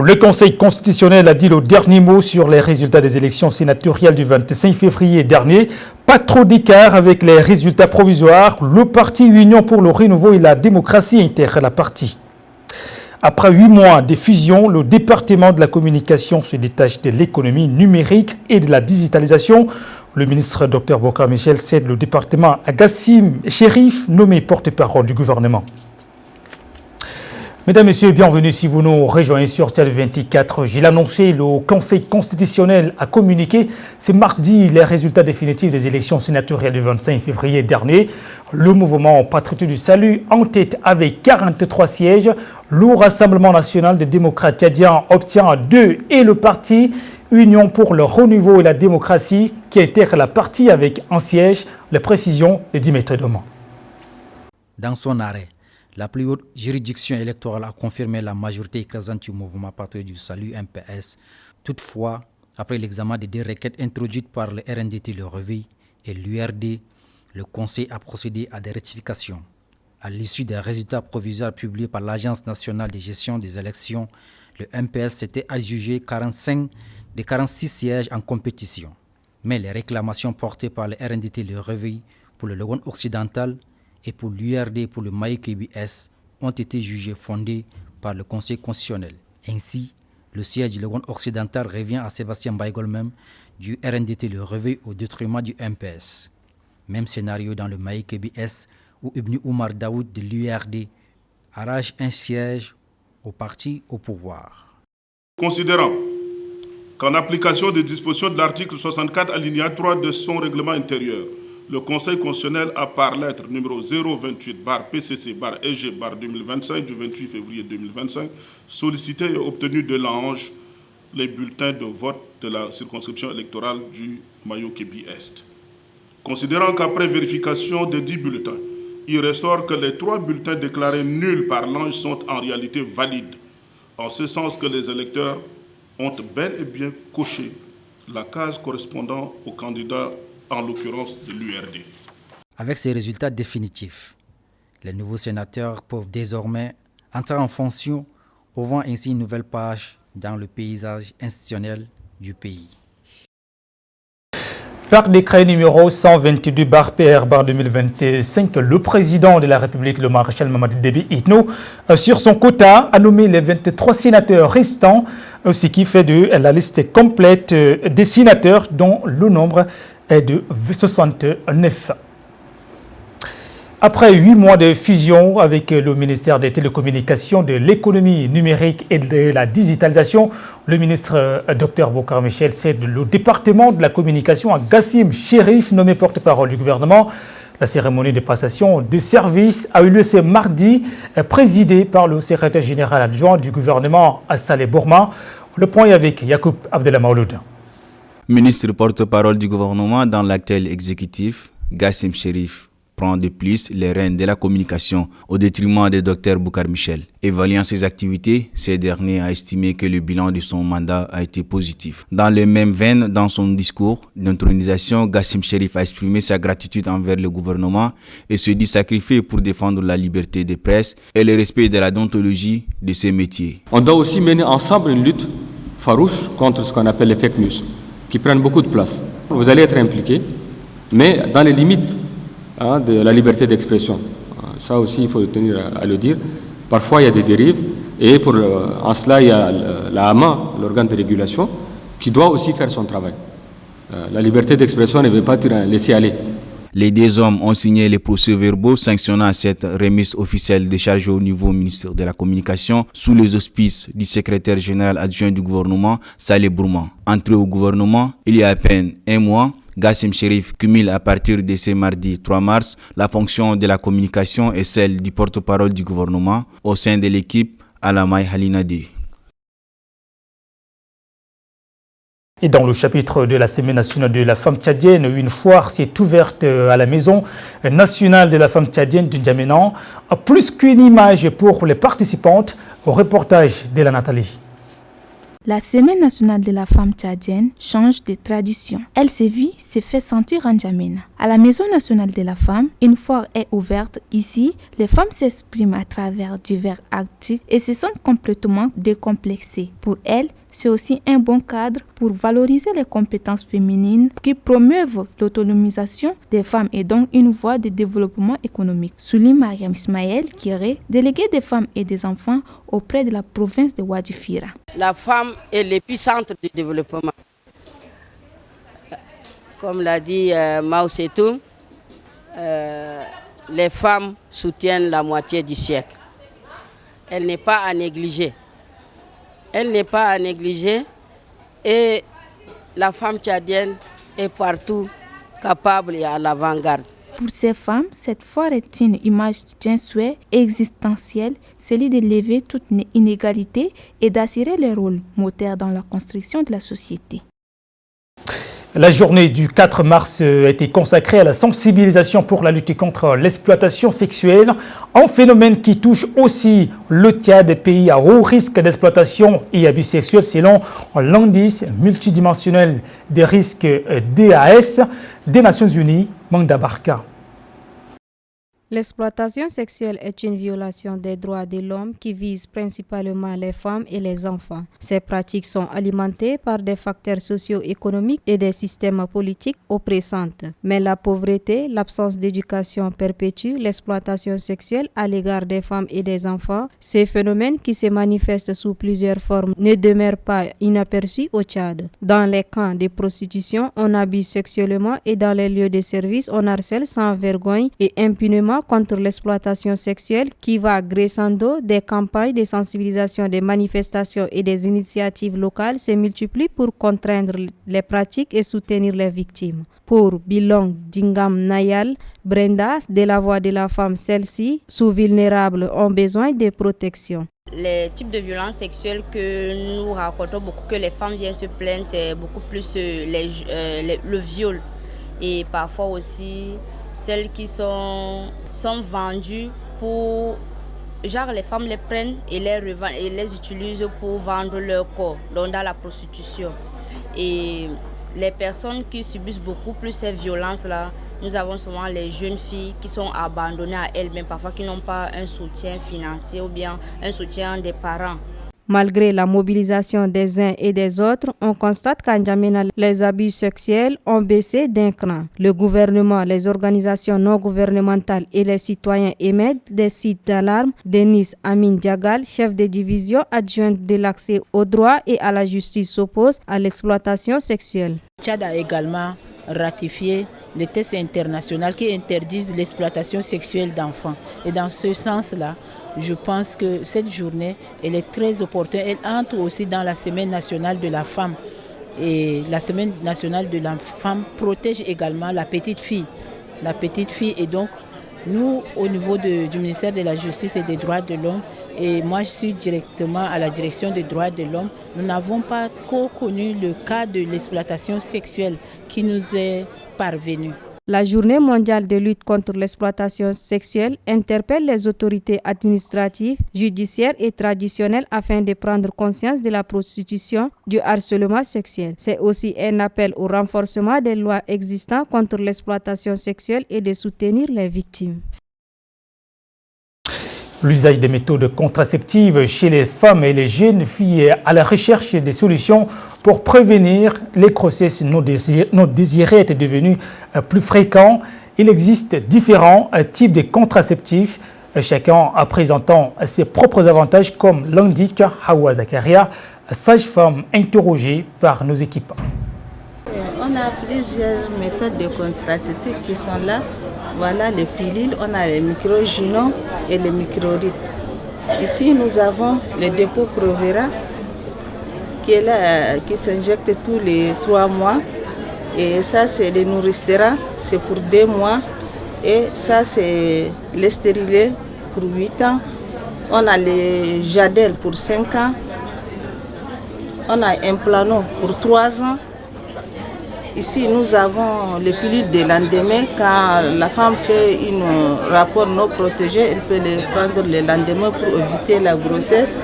Le Conseil constitutionnel a dit le dernier mot sur les résultats des élections sénatoriales du 25 février dernier. Pas trop d'écart avec les résultats provisoires. Le parti Union pour le renouveau et la démocratie intègre la partie. Après 8 mois de fusion, le département de la communication se détache de l'économie numérique et de la digitalisation. Le ministre Dr Bokar Michel cède le département à Gassim Chérif, nommé porte-parole du gouvernement. Mesdames, Messieurs, bienvenue si vous nous rejoignez sur TV24. J'ai annoncé, le Conseil constitutionnel a communiqué ce mardi les résultats définitifs des élections sénatoriales du 25 février dernier. Le mouvement Patriote du Salut en tête avec 43 sièges. Le Rassemblement national des démocrates tchadiens obtient 2 et le parti Union pour le renouveau et la démocratie qui intègre la partie avec un siège. Les précisions de Dimitri Doman. Dans son arrêt, la plus haute juridiction électorale a confirmé la majorité écrasante du mouvement Patriote du Salut MPS. Toutefois, après l'examen des 2 requêtes introduites par le RNDT Le Réveil et l'URD, le Conseil a procédé à des rectifications. À l'issue des résultats provisoires publiés par l'Agence nationale de gestion des élections, le MPS s'était adjugé 45 des 46 sièges en compétition. Mais les réclamations portées par le RNDT Le Réveil pour le Logone occidental et pour l'URD pour le Maï-KBS ont été jugés fondés par le Conseil constitutionnel. Ainsi, le siège du Logone occidental revient à Sébastien Baïgolmem du RNDT Le Réveil au détriment du MPS. Même scénario dans le Maï-KBS où Ibn Oumar Daoud de l'URD arrache un siège au parti au pouvoir. Considérant qu'en application des dispositions de l'article 64 alinéa 3 de son règlement intérieur, le Conseil constitutionnel a par lettre numéro 028-PCC-EG-2025 du 28 février 2025 sollicité et obtenu de l'ANGE les bulletins de vote de la circonscription électorale du Mayo-Kébi-Est. Considérant qu'après vérification des 10 bulletins, il ressort que les 3 bulletins déclarés nuls par l'ANGE sont en réalité valides, en ce sens que les électeurs ont bel et bien coché la case correspondant au candidat, en l'occurrence de l'URD. Avec ces résultats définitifs, les nouveaux sénateurs peuvent désormais entrer en fonction, ouvrant ainsi une nouvelle page dans le paysage institutionnel du pays. Par décret numéro 122/PR/2025, le président de la République, le maréchal Mamadi Déby Itno, sur son quota, a nommé les 23 sénateurs restants, ce qui fait de la liste complète des sénateurs dont le nombre est de 69. Après 8 mois de fusion avec le ministère des Télécommunications, de l'économie numérique et de la digitalisation, le ministre Dr Bokar Michel cède le département de la communication à Gassim Chérif, nommé porte-parole du gouvernement. La cérémonie de passation de service a eu lieu ce mardi, présidée par le secrétaire général adjoint du gouvernement, Saleh Bourma. Le point est avec Yacoub Abdelhamouloud. Ministre porte-parole du gouvernement dans l'actuel exécutif, Gassim Chérif prend de plus les rênes de la communication au détriment de Dr Bokar Michel. Évaluant ses activités, ce dernier a estimé que le bilan de son mandat a été positif. Dans le même veine, dans son discours d'intronisation, Gassim Chérif a exprimé sa gratitude envers le gouvernement et se dit sacrifié pour défendre la liberté de presse et le respect de la déontologie de ses métiers. On doit aussi mener ensemble une lutte farouche contre ce qu'on appelle les fake news, qui prennent beaucoup de place. Vous allez être impliqués, mais dans les limites de la liberté d'expression. Ça aussi, il faut tenir à le dire. Parfois, il y a des dérives, et en cela, il y a la AMA, l'organe de régulation, qui doit aussi faire son travail. La liberté d'expression ne veut pas laisser aller. Les 2 hommes ont signé les procès-verbaux sanctionnant cette remise officielle des charges au nouveau ministre de la Communication sous les auspices du secrétaire général adjoint du gouvernement, Saleh Bourma. Entré au gouvernement il y a à peine 1 mois, Gassim Chérif cumule à partir de ce mardi 3 mars la fonction de la communication et celle du porte-parole du gouvernement au sein de l'équipe Alamay Halinadi. Et dans le chapitre de la Semaine nationale de la femme tchadienne, une foire s'est ouverte à la Maison nationale de la femme tchadienne de N'Djamena. Plus qu'une image pour les participantes, au reportage de la Nathalie. La Semaine nationale de la femme tchadienne change de tradition. Elle se fait sentir en N'Djamena. À la Maison nationale de la femme, une foire est ouverte. Ici, les femmes s'expriment à travers divers actes et se sentent complètement décomplexées. Pour elles, c'est aussi un bon cadre pour valoriser les compétences féminines qui promeuvent l'autonomisation des femmes et donc une voie de développement économique. Souligne Mariam Ismaël Kiré, déléguée des femmes et des enfants auprès de la province de Wadifira. La femme est l'épicentre du développement. Comme l'a dit Mao Tse-tung, les femmes soutiennent la moitié du siècle. Elle n'est pas à négliger. Elle n'est pas à négliger et la femme tchadienne est partout capable et à l'avant-garde. Pour ces femmes, cette foire est une image d'un souhait existentiel, celui de lever toute inégalité et d'assurer les rôles moteurs dans la construction de la société. La journée du 4 mars a été consacrée à la sensibilisation pour la lutte contre l'exploitation sexuelle, un phénomène qui touche aussi le Tchad, pays à haut risque d'exploitation et abus sexuels selon l'indice multidimensionnel des risques DAS des Nations Unies, Manda Barka. L'exploitation sexuelle est une violation des droits de l'homme qui vise principalement les femmes et les enfants. Ces pratiques sont alimentées par des facteurs socio-économiques et des systèmes politiques oppressants. Mais la pauvreté, l'absence d'éducation perpétue l'exploitation sexuelle à l'égard des femmes et des enfants. Ces phénomènes qui se manifestent sous plusieurs formes ne demeurent pas inaperçus au Tchad. Dans les camps de prostitution, on abuse sexuellement et dans les lieux de service, on harcèle sans vergogne et impunément contre l'exploitation sexuelle qui va crescendo. Des campagnes de sensibilisation, des manifestations et des initiatives locales se multiplient pour contraindre les pratiques et soutenir les victimes. Pour Bilong Dingam Nayal, Brenda, de la voix de la femme, celles-ci, sous vulnérables, ont besoin de protection. Les types de violences sexuelles que nous racontons beaucoup, que les femmes viennent se plaindre, c'est beaucoup plus le viol et parfois aussi celles qui sont vendues pour... Genre les femmes les prennent et les revendent et les utilisent pour vendre leur corps, donc dans la prostitution. Et les personnes qui subissent beaucoup plus ces violences-là, nous avons souvent les jeunes filles qui sont abandonnées à elles-mêmes, parfois qui n'ont pas un soutien financier ou bien un soutien des parents. Malgré la mobilisation des uns et des autres, on constate qu'à N'Djamena, les abus sexuels ont baissé d'un cran. Le gouvernement, les organisations non gouvernementales et les citoyens émettent des sites d'alarme. Denis Amin Diagal, chef de division adjointe de l'accès au droit et à la justice, s'oppose à l'exploitation sexuelle. Tchad a également ratifié les textes internationaux qui interdisent l'exploitation sexuelle d'enfants. Et dans ce sens-là, je pense que cette journée, elle est très opportune. Elle entre aussi dans la Semaine nationale de la femme. Et la Semaine nationale de la femme protège également la petite fille. La petite fille, et donc, nous, au niveau du ministère de la Justice et des Droits de l'Homme, et moi je suis directement à la direction des droits de l'homme, nous n'avons pas connu le cas de l'exploitation sexuelle qui nous est parvenu. La Journée mondiale de lutte contre l'exploitation sexuelle interpelle les autorités administratives, judiciaires et traditionnelles afin de prendre conscience de la prostitution, du harcèlement sexuel. C'est aussi un appel au renforcement des lois existantes contre l'exploitation sexuelle et de soutenir les victimes. L'usage des méthodes contraceptives chez les femmes et les jeunes filles à la recherche des solutions pour prévenir les grossesses non désirées est devenu plus fréquent. Il existe différents types de contraceptifs, chacun présentant ses propres avantages, comme l'indique Hawa Zakaria, sage-femme interrogée par nos équipes. On a plusieurs méthodes de contraceptifs qui sont là. Voilà les pilules, on a les micro-junons et les micro-rides. Ici, nous avons le dépôt Provera qui est là, qui s'injecte tous les 3 mois. Et ça, c'est le Nouristera, c'est pour 2 mois. Et ça, c'est le stérilet pour 8 ans. On a le Jadel pour 5 ans. On a un Plano pour 3 ans. Ici, nous avons les pilules de lendemain. Quand la femme fait un rapport non protégé, elle peut les prendre le lendemain pour éviter la grossesse.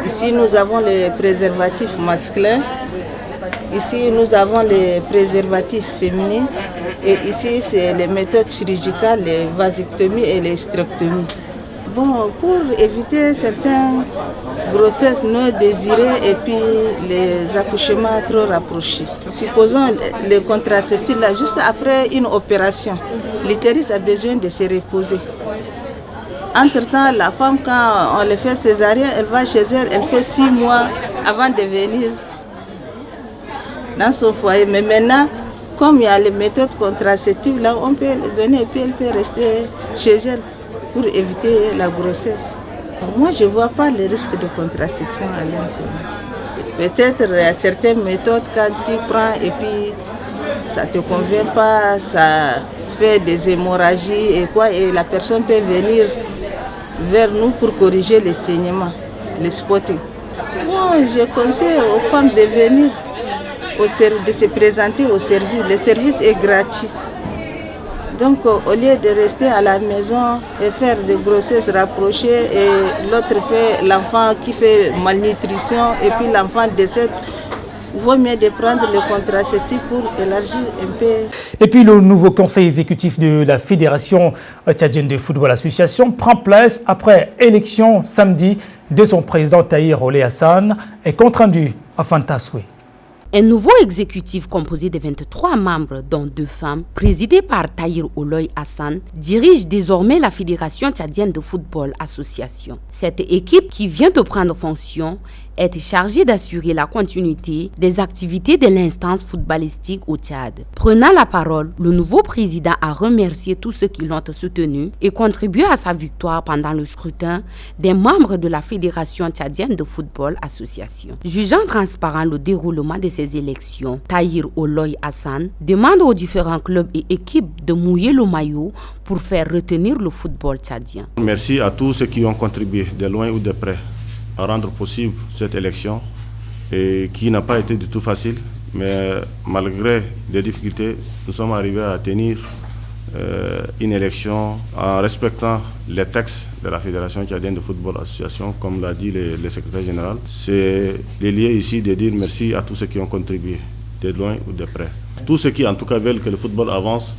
Ici, nous avons les préservatifs masculins. Ici, nous avons les préservatifs féminins. Et ici, c'est les méthodes chirurgicales, les vasectomies et les hystérectomies. Bon, pour éviter certaines grossesses non désirées et puis les accouchements trop rapprochés. Supposons les contraceptifs, là, juste après une opération, l'utérus a besoin de se reposer. Entre-temps, la femme, quand on le fait césarienne, elle va chez elle, elle fait 6 mois avant de venir dans son foyer. Mais maintenant, comme il y a les méthodes contraceptives, là, on peut le donner et puis elle peut rester chez elle pour éviter la grossesse. Moi, je ne vois pas le risque de contraception à long terme. Peut-être il y a certaines méthodes, quand tu prends et puis ça ne te convient pas, ça fait des hémorragies et quoi, et la personne peut venir vers nous pour corriger les saignements, les spotting. Moi, je conseille aux femmes de venir, de se présenter au service. Le service est gratuit. Donc, au lieu de rester à la maison et faire des grossesses rapprochées, et l'autre fait l'enfant qui fait malnutrition et puis l'enfant décède, il vaut mieux de prendre le contraceptif pour élargir un peu. Et puis, le nouveau conseil exécutif de la Fédération tchadienne de football association prend place après élection samedi de son président Tahir Oley Hassan et compte rendu à Fantasoué. Un nouveau exécutif composé de 23 membres, dont 2 femmes, présidé par Tahir Oley Hassan, dirige désormais la Fédération tchadienne de football association. Cette équipe, qui vient de prendre fonction, est chargée d'assurer la continuité des activités de l'instance footballistique au Tchad. Prenant la parole, le nouveau président a remercié tous ceux qui l'ont soutenu et contribué à sa victoire pendant le scrutin des membres de la Fédération tchadienne de football association. Jugeant transparent le déroulement de ces élections, Tahir Oley Hassan demande aux différents clubs et équipes de mouiller le maillot pour faire retenir le football tchadien. Merci à tous ceux qui ont contribué de loin ou de près à rendre possible cette élection et qui n'a pas été du tout facile, mais malgré les difficultés, nous sommes arrivés à tenir une élection en respectant les textes de la Fédération tchadienne de football association, comme l'a dit le secrétaire général. C'est lié ici de dire merci à tous ceux qui ont contribué, de loin ou de près. Tous ceux qui en tout cas veulent que le football avance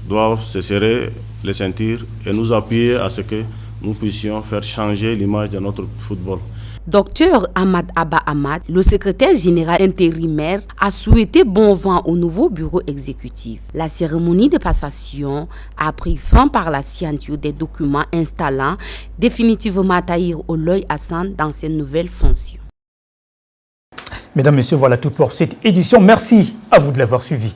doivent se serrer les ceintures et nous appuyer à ce que nous puissions faire changer l'image de notre football. Dr Ahmad Abba Ahmad, le secrétaire général intérimaire, a souhaité bon vent au nouveau bureau exécutif. La cérémonie de passation a pris fin par la signature des documents installant définitivement Tahir Oley Hassan dans ses nouvelles fonctions. Mesdames, Messieurs, voilà tout pour cette édition. Merci à vous de l'avoir suivi.